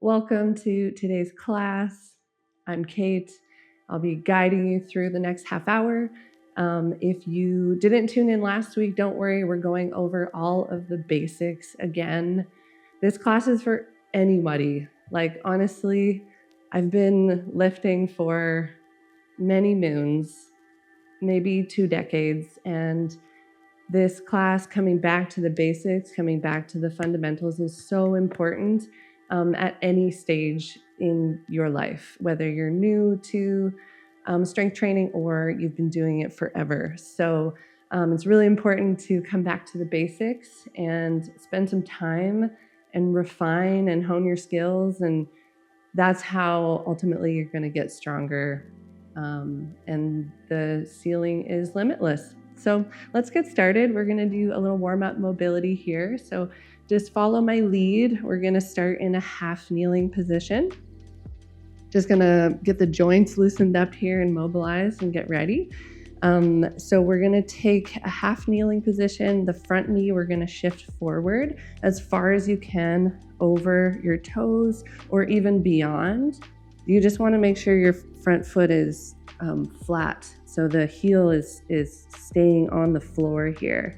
Welcome to today's class. I'm Kate. I'll be guiding you through the next half hour. If you didn't tune in last week, don't worry, we're going over all of the basics again. This class is for anybody. Like, honestly, I've been lifting for many moons, maybe 2 decades, and this class, coming back to the basics, coming back to the fundamentals, is so important at any stage in your life, whether you're new to strength training or you've been doing it forever. So it's really important to come back to the basics and spend some time and refine and hone your skills. And that's how ultimately you're going to get stronger. And the ceiling is limitless. So let's get started. We're going to do a little warm-up mobility here. So just follow my lead. We're going to start in a half kneeling position. Just going to get the joints loosened up here and mobilized and get ready. So we're going to take a half kneeling position. The front knee, we're going to shift forward as far as you can over your toes or even beyond. You just want to make sure your front foot is flat. So the heel is staying on the floor here.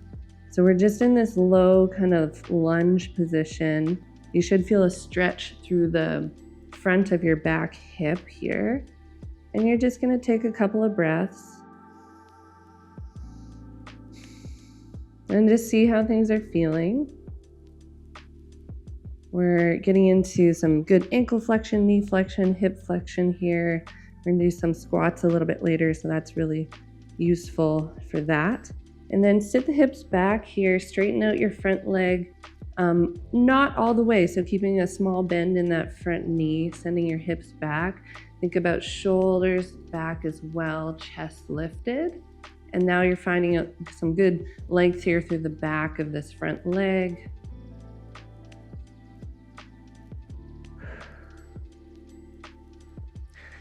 So we're just in this low kind of lunge position. You should feel a stretch through the front of your back hip here. And you're just going to take a couple of breaths and just see how things are feeling. We're getting into some good ankle flexion, knee flexion, hip flexion here. We're going to do some squats a little bit later, so that's really useful for that. And then sit the hips back here, straighten out your front leg, not all the way, so keeping a small bend in that front knee, sending your hips back. Think about shoulders back as well, chest lifted. And now you're finding some good length here through the back of this front leg.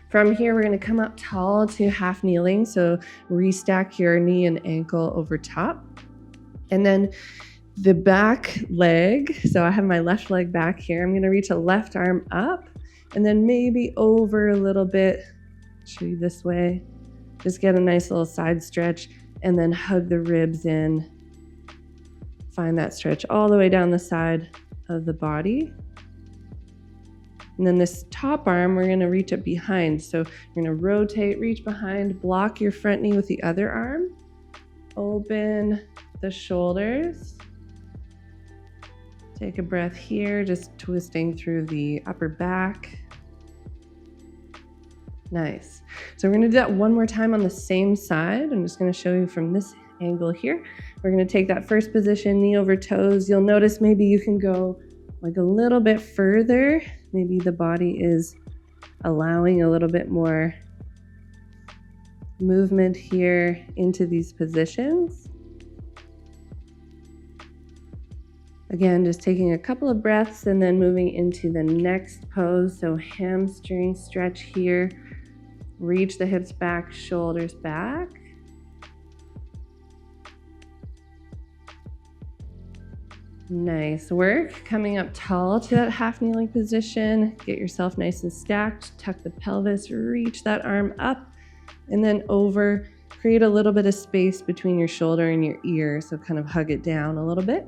From here, we're going to come up tall to half kneeling. So restack your knee and ankle over top. And then the back leg. So I have my left leg back here. I'm going to reach a left arm up and then maybe over a little bit. Show you this way. Just get a nice little side stretch and then hug the ribs in. Find that stretch all the way down the side of the body. And then this top arm, we're going to reach up behind. So you're going to rotate, reach behind, block your front knee with the other arm. Open the shoulders. Take a breath here, just twisting through the upper back. Nice. So we're going to do that one more time on the same side. I'm just going to show you from this angle here. We're going to take that first position, knee over toes. You'll notice maybe you can go like a little bit further. Maybe the body is allowing a little bit more movement here into these positions. Again, just taking a couple of breaths and then moving into the next pose. So hamstring stretch here. Reach the hips back, shoulders back. Nice work. Coming up tall to that half kneeling position. Get yourself nice and stacked. Tuck the pelvis, reach that arm up and then over. Create a little bit of space between your shoulder and your ear. So kind of hug it down a little bit.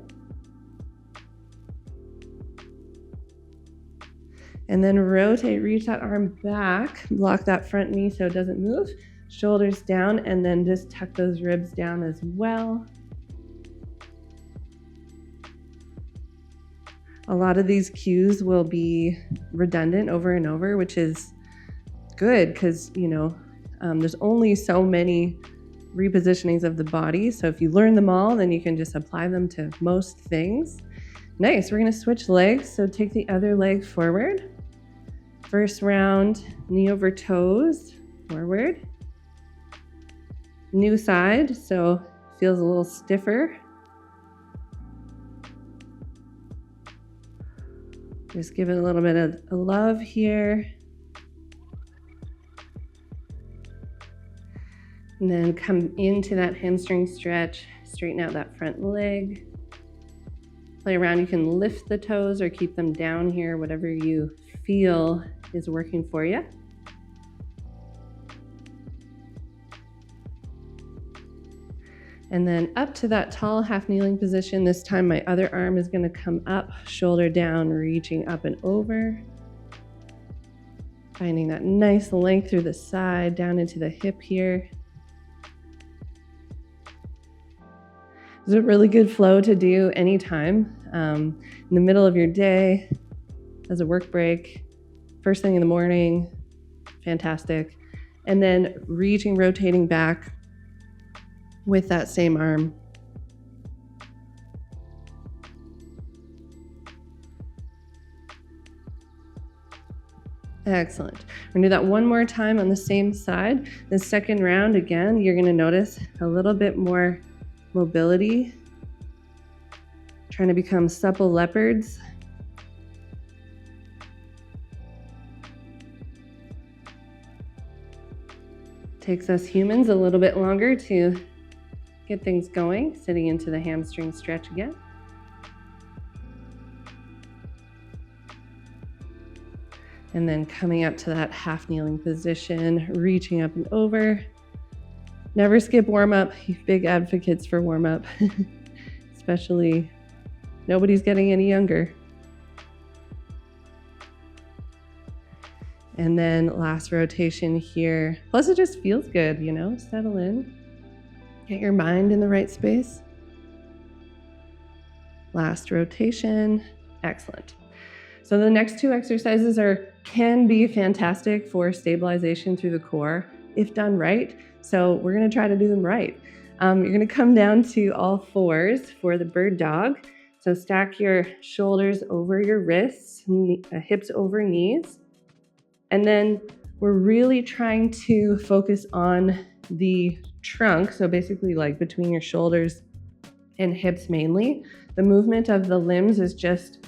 And then rotate, reach that arm back. Block that front knee so it doesn't move. Shoulders down and then just tuck those ribs down as well. A lot of these cues will be redundant over and over, which is good because, there's only so many repositionings of the body. So if you learn them all, then you can just apply them to most things. Nice. We're going to switch legs. So take the other leg forward. First round, knee over toes, forward. New side, so feels a little stiffer. Just give it a little bit of love here. And then come into that hamstring stretch, straighten out that front leg. Play around. You can lift the toes or keep them down here, whatever you feel is working for you. And then up to that tall half kneeling position. This time my other arm is going to come up, shoulder down, reaching up and over. Finding that nice length through the side, down into the hip here. It's a really good flow to do anytime, in the middle of your day, as a work break, first thing in the morning, fantastic. And then reaching, rotating back with that same arm. Excellent. We're gonna do that one more time on the same side. The second round, again, you're gonna notice a little bit more mobility, trying to become supple leopards. Takes us humans a little bit longer to get things going, sitting into the hamstring stretch again. And then coming up to that half kneeling position, reaching up and over. Never skip warm up. Big advocates for warm up, especially nobody's getting any younger. And then last rotation here. Plus it just feels good, you know, settle in. Get your mind in the right space. Last rotation. Excellent. So the next two exercises can be fantastic for stabilization through the core if done right. So we're going to try to do them right. You're going to come down to all fours for the bird dog. So stack your shoulders over your wrists, hips over knees. And then we're really trying to focus on the trunk. So basically like between your shoulders and hips mainly. The movement of the limbs is just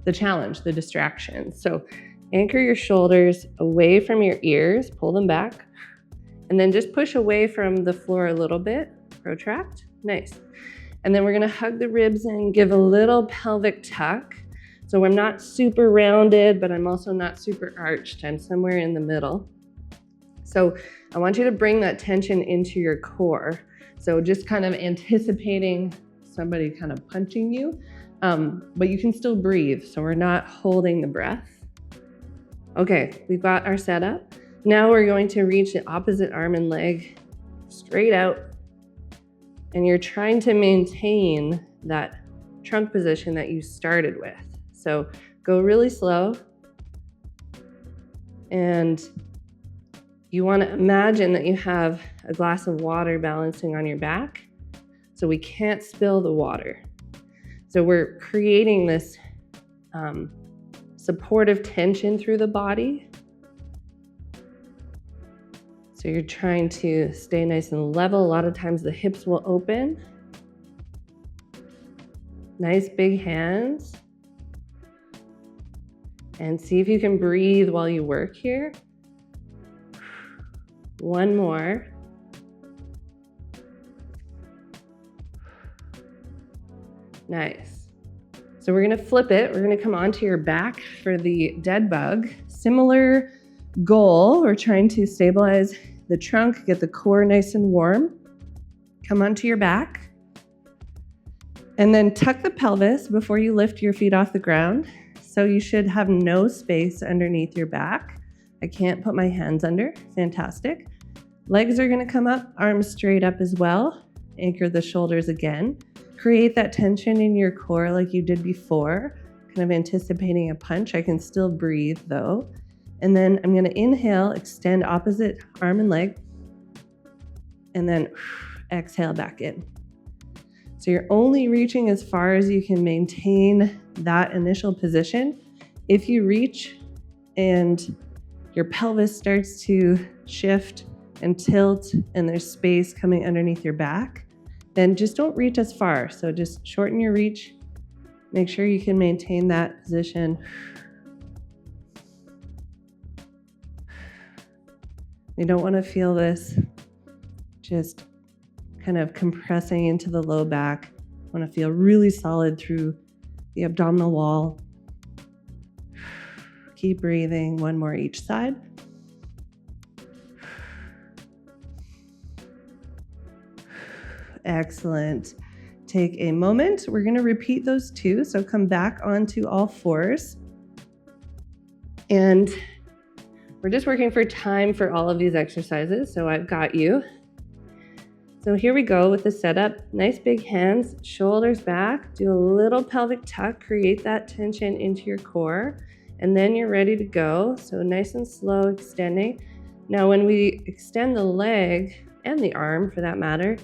the challenge, the distraction. So anchor your shoulders away from your ears, pull them back, and then just push away from the floor a little bit, protract, nice. And then we're gonna hug the ribs and give a little pelvic tuck. So I'm not super rounded, but I'm also not super arched. I'm somewhere in the middle. So I want you to bring that tension into your core. So just kind of anticipating somebody kind of punching you, but you can still breathe. So we're not holding the breath. Okay, we've got our setup. Now we're going to reach the opposite arm and leg straight out. And you're trying to maintain that trunk position that you started with. So go really slow. And you want to imagine that you have a glass of water balancing on your back. So we can't spill the water. So we're creating this supportive tension through the body. So you're trying to stay nice and level. A lot of times the hips will open. Nice big hands. And see if you can breathe while you work here. One more. Nice. So we're gonna flip it. We're gonna come onto your back for the dead bug. Similar goal. We're trying to stabilize the trunk, get the core nice and warm. Come onto your back. And then tuck the pelvis before you lift your feet off the ground. So you should have no space underneath your back. I can't put my hands under. Fantastic. Legs are gonna come up, arms straight up as well. Anchor the shoulders again. Create that tension in your core like you did before, kind of anticipating a punch. I can still breathe though. And then I'm gonna inhale, extend opposite arm and leg, and then exhale back in. So you're only reaching as far as you can maintain that initial position. If you reach and your pelvis starts to shift and tilt and there's space coming underneath your back, then just don't reach as far. So just shorten your reach. Make sure you can maintain that position. You don't want to feel this just kind of compressing into the low back. You want to feel really solid through the abdominal wall. Keep breathing, one more each side. Excellent. Take a moment. We're going to repeat those two. So come back onto all fours. And we're just working for time for all of these exercises. So I've got you. So here we go with the setup. Nice big hands, shoulders back. Do a little pelvic tuck. Create that tension into your core. And then you're ready to go. So nice and slow extending. Now when we extend the leg and the arm for that matter,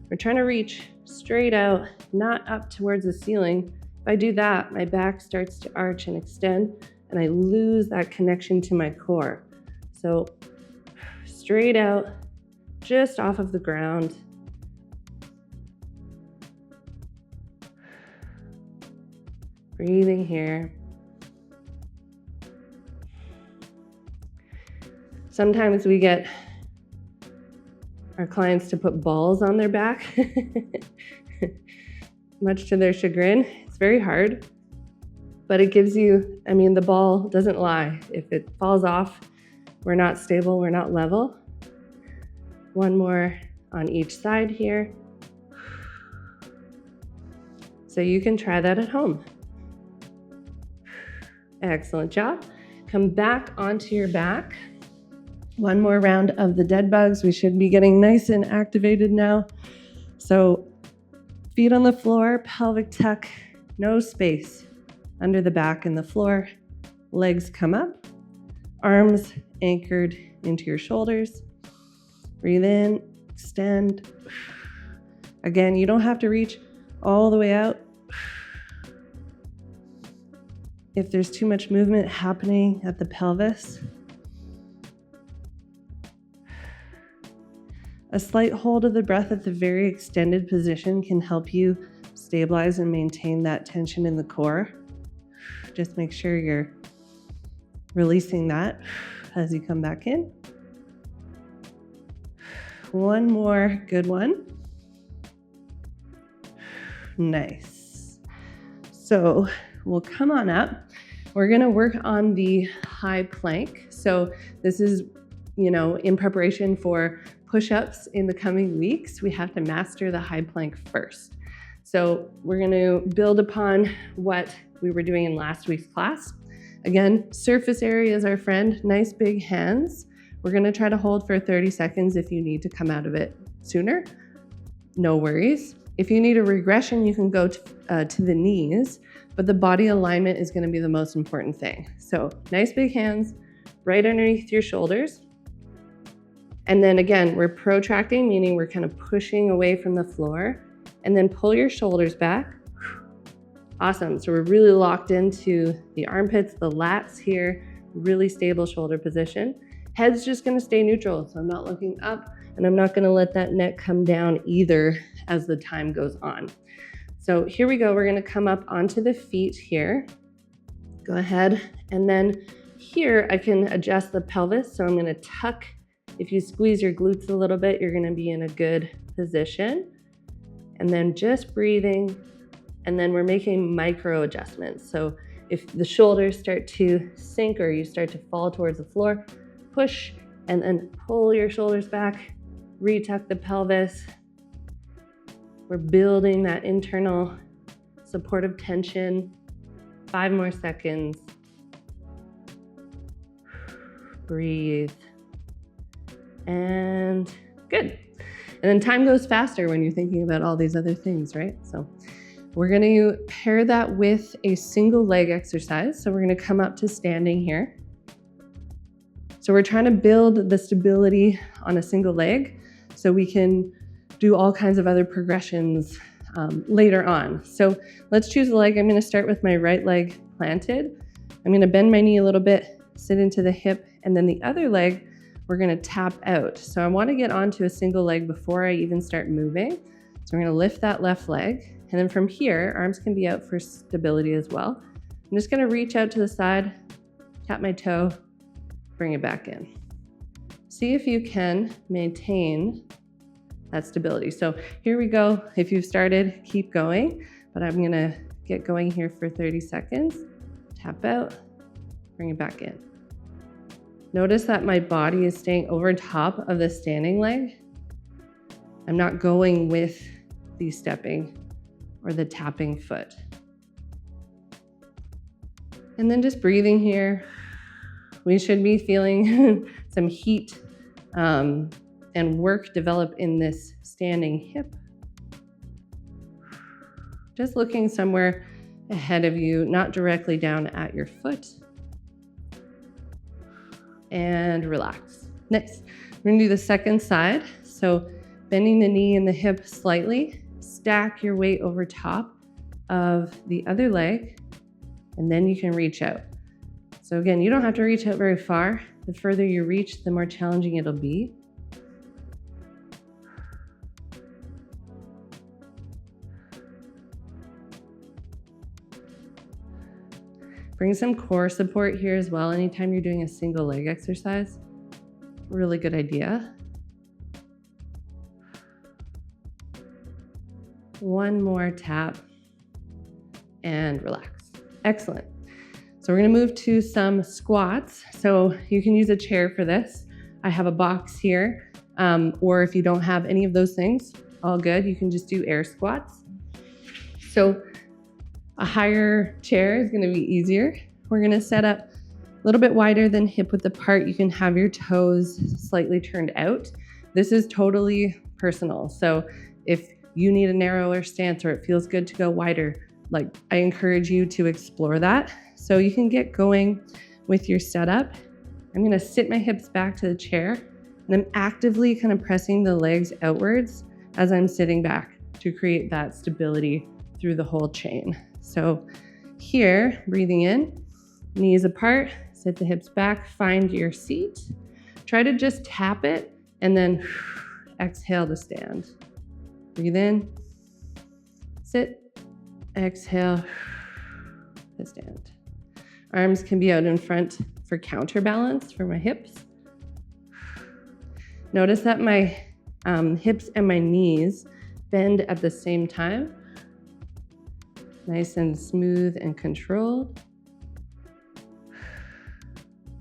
we're trying to reach straight out, not up towards the ceiling. If I do that, my back starts to arch and extend, and I lose that connection to my core. So straight out, just off of the ground. Breathing here. Sometimes we get our clients to put balls on their back, much to their chagrin. It's very hard, but it gives you, the ball doesn't lie. If it falls off, we're not stable, we're not level. One more on each side here. So you can try that at home. Excellent job. Come back onto your back. One more round of the dead bugs. We should be getting nice and activated now. So feet on the floor, pelvic tuck, no space under the back and the floor. Legs come up, arms anchored into your shoulders. Breathe in, extend. Again, you don't have to reach all the way out. If there's too much movement happening at the pelvis, a slight hold of the breath at the very extended position can help you stabilize and maintain that tension in the core. Just make sure you're releasing that as you come back in. One more good one. Nice. So we'll come on up. We're gonna work on the high plank. So this is, in preparation for push-ups in the coming weeks, we have to master the high plank first. So we're going to build upon what we were doing in last week's class. Again, surface area is our friend. Nice big hands. We're going to try to hold for 30 seconds. If you need to come out of it sooner, no worries. If you need a regression, you can go to the knees, but the body alignment is going to be the most important thing. So nice big hands right underneath your shoulders. And then again, we're protracting, meaning we're kind of pushing away from the floor, and then pull your shoulders back. Awesome. So we're really locked into the armpits, the lats here, really stable shoulder position. Head's just going to stay neutral. So I'm not looking up, and I'm not going to let that neck come down either as the time goes on. So here we go. We're going to come up onto the feet here. Go ahead. And then here I can adjust the pelvis. So I'm going to tuck. If you squeeze your glutes a little bit, you're going to be in a good position. And then just breathing. And then we're making micro adjustments. So if the shoulders start to sink or you start to fall towards the floor, push and then pull your shoulders back, retuck the pelvis. We're building that internal supportive tension. 5 more seconds. Breathe. And good. And then time goes faster when you're thinking about all these other things, right? So we're going to pair that with a single leg exercise. So we're going to come up to standing here. So we're trying to build the stability on a single leg so we can do all kinds of other progressions later on. So let's choose a leg. I'm going to start with my right leg planted. I'm going to bend my knee a little bit, sit into the hip, and then the other leg, we're going to tap out. So I want to get onto a single leg before I even start moving. So we're going to lift that left leg. And then from here, arms can be out for stability as well. I'm just going to reach out to the side, tap my toe, bring it back in. See if you can maintain that stability. So here we go. If you've started, keep going, but I'm going to Get going here for 30 seconds. Tap out, bring it back in. Notice that my body is staying over top of the standing leg. I'm not going with the stepping or the tapping foot. And then just breathing here. We should be feeling some heat and work develop in this standing hip. Just looking somewhere ahead of you, not directly down at your foot. And relax. Next, we're gonna do the second side. So bending the knee and the hip slightly, stack your weight over top of the other leg, and then you can reach out. So again, you don't have to reach out very far. The further you reach, the more challenging it'll be. Bring some core support here as well. Anytime you're doing a single leg exercise, really good idea. One more tap and relax. Excellent. So we're gonna move to some squats. So you can use a chair for this. I have a box here, or if you don't have any of those things, all good. You can just do air squats. So a higher chair is gonna be easier. We're gonna set up a little bit wider than hip width apart. You can have your toes slightly turned out. This is totally personal. So if you need a narrower stance or it feels good to go wider, like I encourage you to explore that. So you can get going with your setup. I'm gonna sit my hips back to the chair and I'm actively kind of pressing the legs outwards as I'm sitting back to create that stability through the whole chain. So here, breathing in, knees apart, sit the hips back, find your seat. Try to just tap it and then exhale to stand. Breathe in, sit, exhale, to stand. Arms can be out in front for counterbalance for my hips. Notice that my hips and my knees bend at the same time. Nice and smooth and controlled.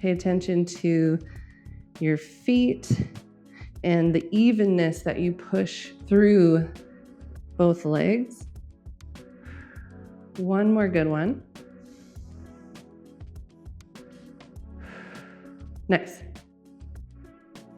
Pay attention to your feet and the evenness that you push through both legs. One more good one. Nice.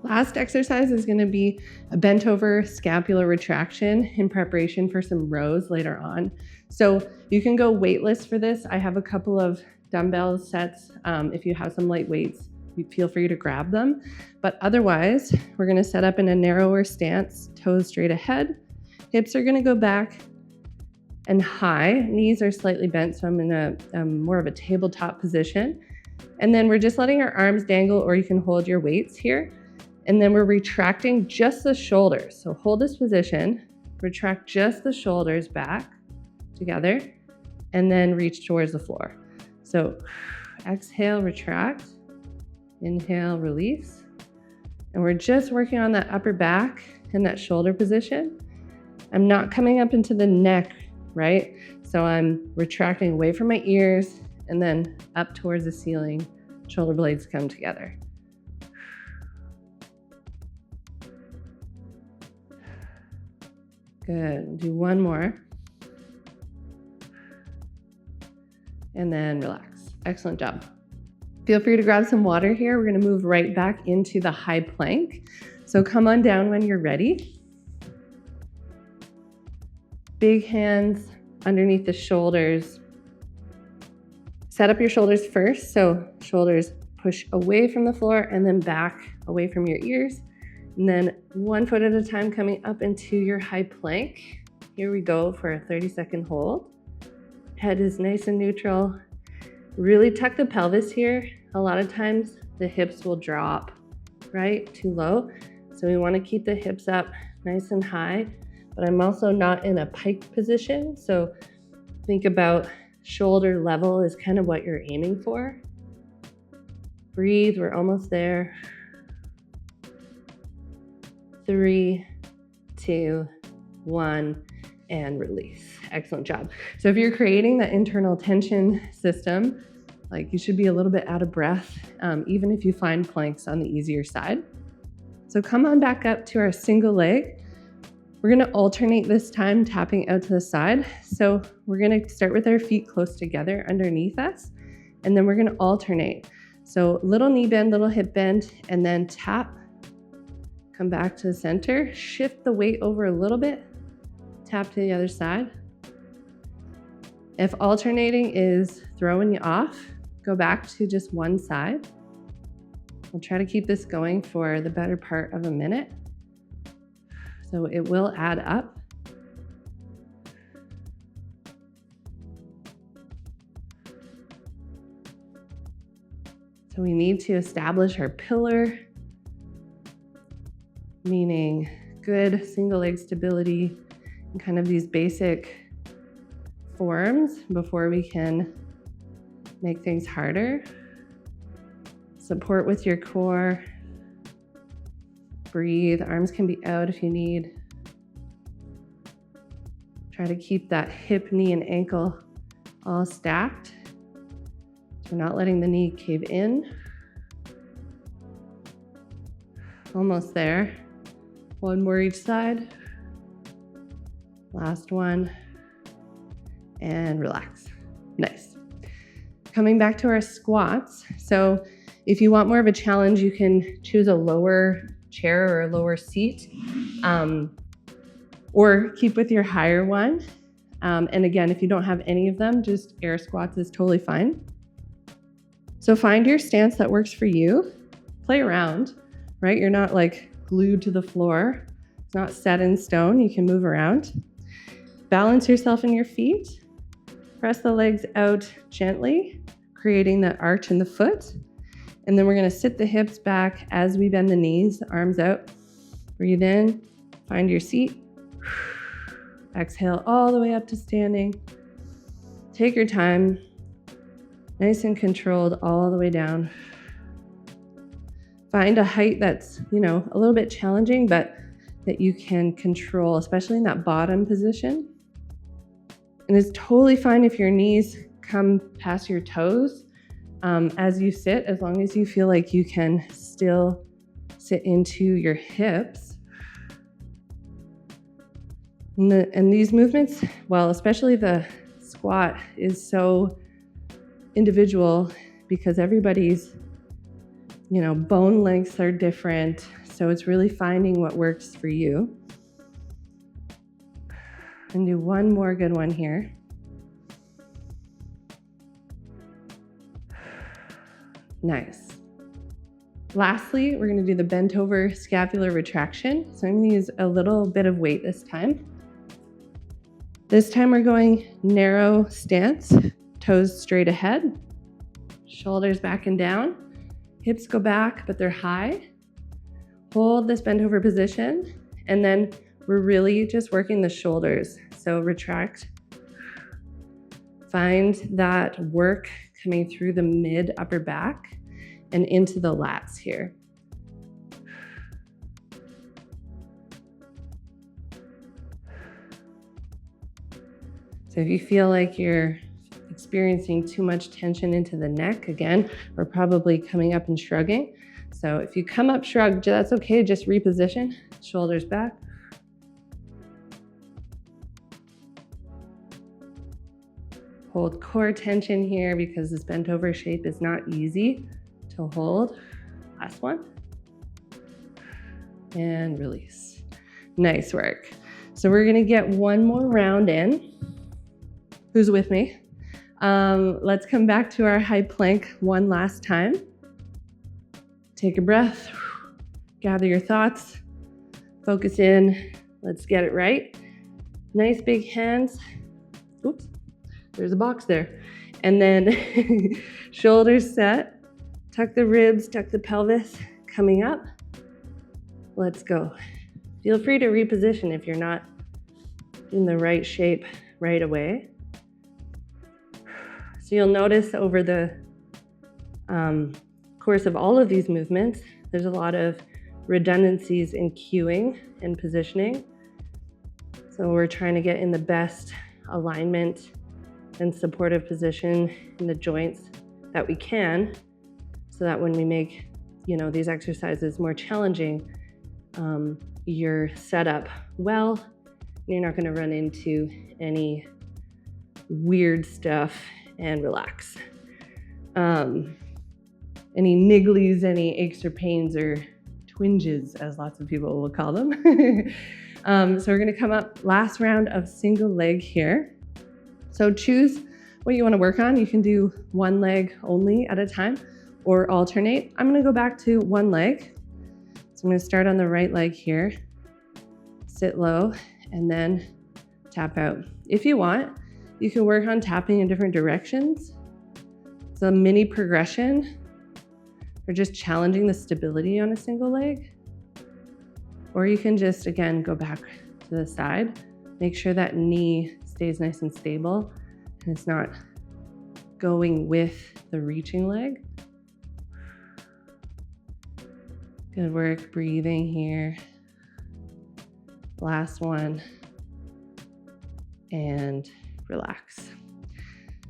Last exercise is going to be a bent over scapular retraction in preparation for some rows later on. So you can go weightless for this. I have a couple of dumbbell sets. If you have some light weights, feel free to grab them. But otherwise, we're going to set up in a narrower stance, toes straight ahead. Hips are going to go back and high. Knees are slightly bent, so I'm in a more of a tabletop position. And then we're just letting our arms dangle, or you can hold your weights here. And then we're retracting just the shoulders. So hold this position, retract just the shoulders back together, and then reach towards the floor. So exhale, retract, inhale, release. And we're just working on that upper back and that shoulder position. I'm not coming up into the neck, right? So I'm retracting away from my ears and then up towards the ceiling. Shoulder blades come together. Good, we'll do one more. And then relax. Excellent job. Feel free to grab some water here. We're gonna move right back into the high plank. So come on down when you're ready. Big hands underneath the shoulders. Set up your shoulders first. So shoulders push away from the floor and then back away from your ears. And then one foot at a time coming up into your high plank. Here we go for a 30-second hold. Head is nice and neutral. Really tuck the pelvis here. A lot of times the hips will drop, right? Too low. So we want to keep the hips up nice and high, but I'm also not in a pike position. So think about shoulder level is kind of what you're aiming for. Breathe, we're almost there. 3, 2, 1. and release. Excellent job. So if you're creating that internal tension system, like you should be a little bit out of breath, even if you find planks on the easier side. So come on back up to our single leg. We're gonna alternate this time, tapping out to the side. So we're gonna start with our feet close together underneath us, and then we're gonna alternate. So little knee bend, little hip bend, and then tap, come back to the center, shift the weight over a little bit, tap to the other side. If alternating is throwing you off, go back to just one side. We'll try to keep this going for the better part of a minute. So it will add up. So we need to establish our pillar, meaning good single leg stability and kind of these basic forms before we can make things harder. Support with your core. Breathe. Arms can be out if you need. Try to keep that hip, knee, and ankle all stacked. We're not letting the knee cave in. Almost there. One more each side. Last one. And relax. Nice. Coming back to our squats. So if you want more of a challenge, you can choose a lower chair or a lower seat, or keep with your higher one. And again, if you don't have any of them, just air squats is totally fine. So find your stance that works for you. Play around, right? You're not like glued to the floor. It's not set in stone. You can move around. Balance yourself in your feet. Press the legs out gently, creating that arch in the foot. And then we're gonna sit the hips back as we bend the knees, arms out. Breathe in, find your seat. Exhale all the way up to standing. Take your time, nice and controlled all the way down. Find a height that's, a little bit challenging, but that you can control, especially in that bottom position. And it's totally fine if your knees come past your toes as you sit, as long as you feel like you can still sit into your hips. And these movements, well, especially the squat, is so individual because everybody's, bone lengths are different. So it's really finding what works for you. And do one more good one here. Nice. Lastly, we're going to do the bent over scapular retraction. So I'm going to use a little bit of weight this time. This time we're going narrow stance, toes straight ahead, shoulders back and down, hips go back, but they're high. Hold this bent over position, and then we're really just working the shoulders. So retract. Find that work coming through the mid upper back and into the lats here. So if you feel like you're experiencing too much tension into the neck, again, we're probably coming up and shrugging. So if you come up shrugged, that's okay, just reposition, shoulders back. Hold core tension here because this bent over shape is not easy to hold. Last one. And release. Nice work. So we're gonna get one more round in. Who's with me? Let's come back to our high plank one last time. Take a breath, gather your thoughts, focus in, let's get it right. Nice big hands. Oops, there's a box there. And then shoulders set, tuck the ribs, tuck the pelvis, coming up. Let's go. Feel free to reposition if you're not in the right shape right away. So you'll notice over the course of all of these movements, there's a lot of redundancies in cueing and positioning. So we're trying to get in the best alignment and supportive position in the joints that we can, so that when we make, these exercises more challenging, you're set up well, and you're not going to run into any weird stuff, and relax. Any nigglies, any aches or pains or twinges, as lots of people will call them. So we're going to come up, last round of single leg here. So choose what you want to work on. You can do one leg only at a time or alternate. I'm going to go back to one leg. So I'm going to start on the right leg here, sit low, and then tap out. If you want, you can work on tapping in different directions. It's a mini progression, or just challenging the stability on a single leg. Or you can just, again, go back to the side. Make sure that knee stays nice and stable and it's not going with the reaching leg. Good work breathing here. Last one. And relax.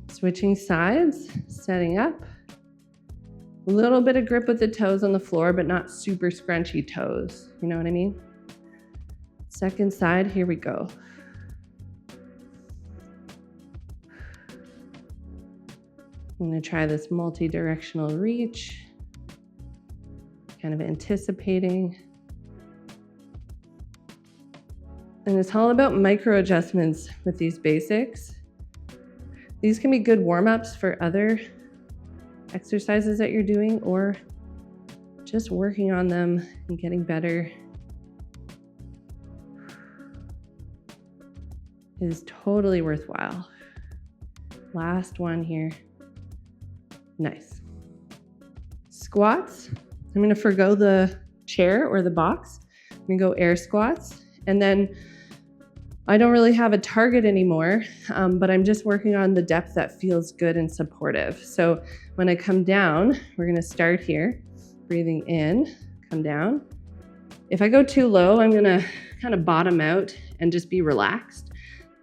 Switching sides, setting up. A little bit of grip with the toes on the floor, but not super scrunchy toes. You know what I mean? Second side, here we go. I'm going to try this multi-directional reach, kind of anticipating. And it's all about micro adjustments with these basics. These can be good warm-ups for other exercises that you're doing, or just working on them and getting better is totally worthwhile. Last one here. Nice. Squats. I'm going to forgo the chair or the box. I'm going to go air squats. And then I don't really have a target anymore, but I'm just working on the depth that feels good and supportive. So when I come down, we're going to start here, breathing in, come down. If I go too low, I'm going to kind of bottom out and just be relaxed.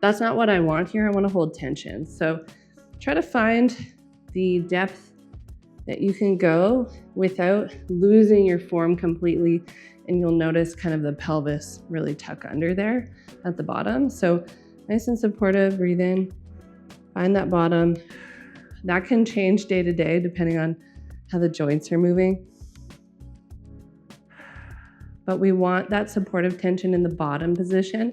That's not what I want here. I want to hold tension. So try to find the depth that you can go without losing your form completely. And you'll notice kind of the pelvis really tuck under there at the bottom. So nice and supportive, breathe in, find that bottom. That can change day to day depending on how the joints are moving. But we want that supportive tension in the bottom position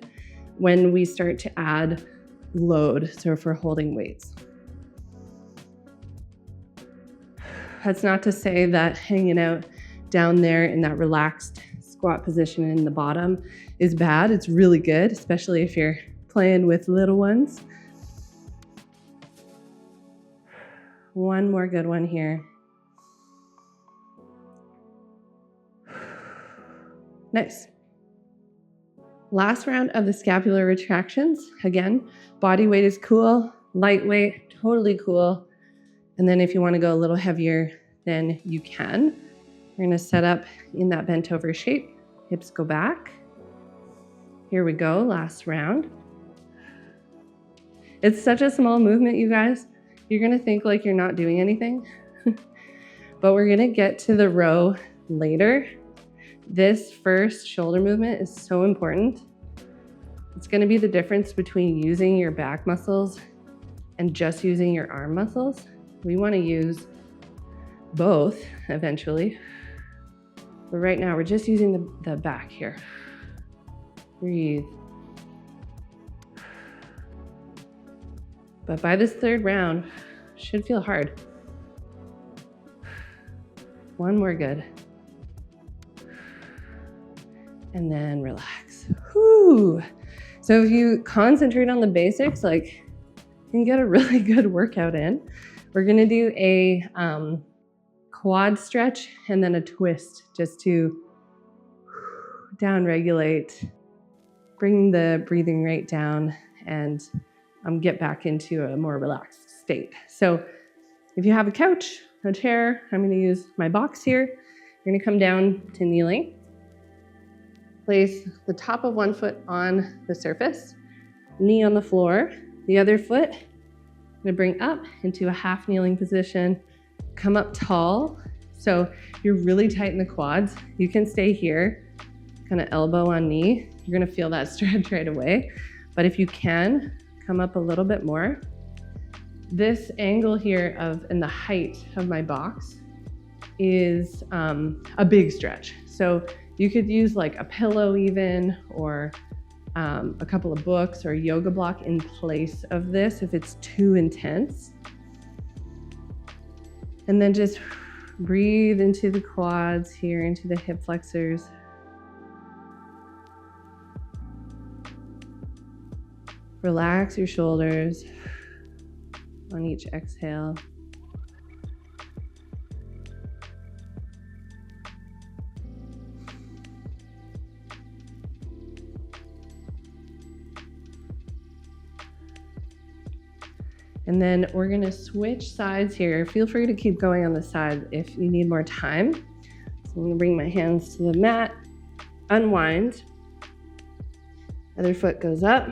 when we start to add load, so if we're holding weights. That's not to say that hanging out down there in that relaxed squat position in the bottom is bad. It's really good, especially if you're playing with little ones. One more good one here. Nice. Last round of the scapular retractions. Again, body weight is cool, lightweight, totally cool. And then if you want to go a little heavier, then you can. We're going to set up in that bent over shape. Hips go back. Here we go, last round. It's such a small movement, you guys. You're going to think like you're not doing anything. But we're going to get to the row later. This first shoulder movement is so important. It's going to be the difference between using your back muscles and just using your arm muscles. We want to use both eventually. But right now we're just using the back here. Breathe. But by this third round, should feel hard. One more good. And then relax. Whew. So if you concentrate on the basics, like you can get a really good workout in. We're gonna do a quad stretch and then a twist just to down regulate, bring the breathing rate down and get back into a more relaxed state. So if you have a couch, a chair, I'm gonna use my box here. You're gonna come down to kneeling. Place the top of one foot on the surface. knee on the floor. The other foot, I'm gonna bring up into a half kneeling position, come up tall. So you're really tight in the quads. You can stay here, kind of elbow on knee. You're gonna feel that stretch right away. But if you can, come up a little bit more. This angle here and the height of my box is a big stretch. So you could use like a pillow even, or a couple of books or a yoga block in place of this if it's too intense. And then just breathe into the quads here, into the hip flexors. Relax your shoulders on each exhale. And then we're gonna switch sides here. Feel free to keep going on the side if you need more time. So I'm gonna bring my hands to the mat, unwind. Other foot goes up.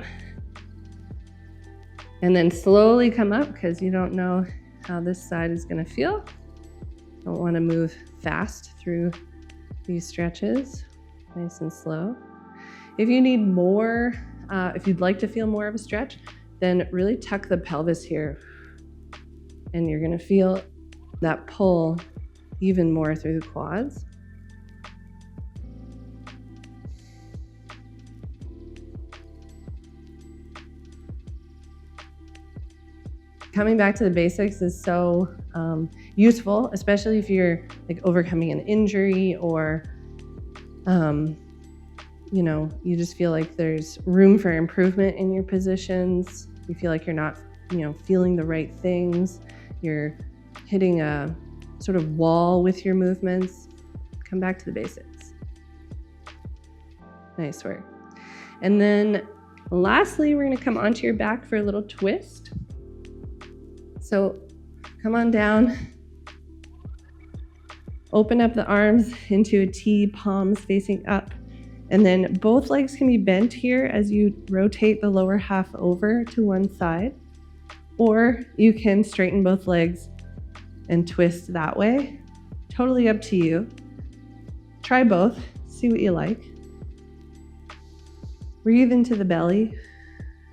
And then slowly come up because you don't know how this side is gonna feel. Don't wanna move fast through these stretches, nice and slow. If you need more, if you'd like to feel more of a stretch, then really tuck the pelvis here. And you're gonna feel that pull even more through the quads. Coming back to the basics is so useful, especially if you're like overcoming an injury or you just feel like there's room for improvement in your positions. You feel like you're not, feeling the right things. You're hitting a sort of wall with your movements. Come back to the basics. Nice work. And then lastly, we're gonna come onto your back for a little twist. So come on down. Open up the arms into a T, palms facing up. And then both legs can be bent here as you rotate the lower half over to one side, or you can straighten both legs and twist that way. Totally up to you. Try both, see what you like. Breathe into the belly,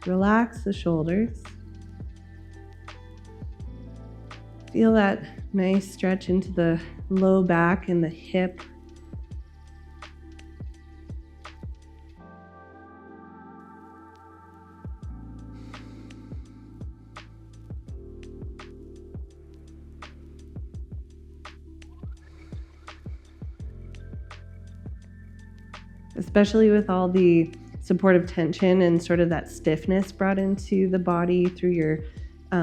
relax the shoulders. Feel that nice stretch into the low back and the hip. Especially with all the supportive tension and sort of that stiffness brought into the body through your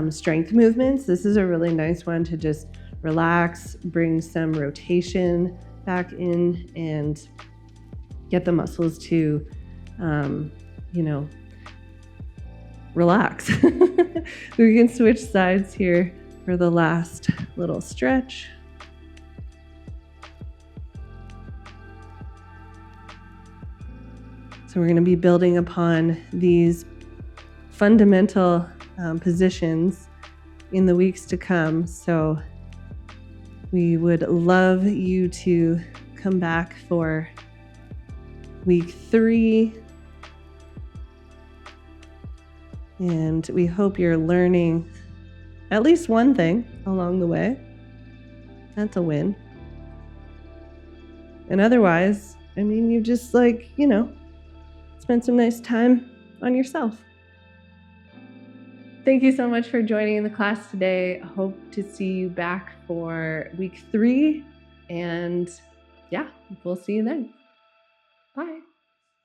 strength movements. This is a really nice one to just relax, bring some rotation back in, and get the muscles to, relax. We can switch sides here for the last little stretch. So we're going to be building upon these fundamental positions in the weeks to come. So we would love you to come back for week 3. And we hope you're learning at least one thing along the way. That's a win. And otherwise, you've just spend some nice time on yourself. Thank you so much for joining in the class today. Hope to see you back for week 3. And we'll see you then. Bye.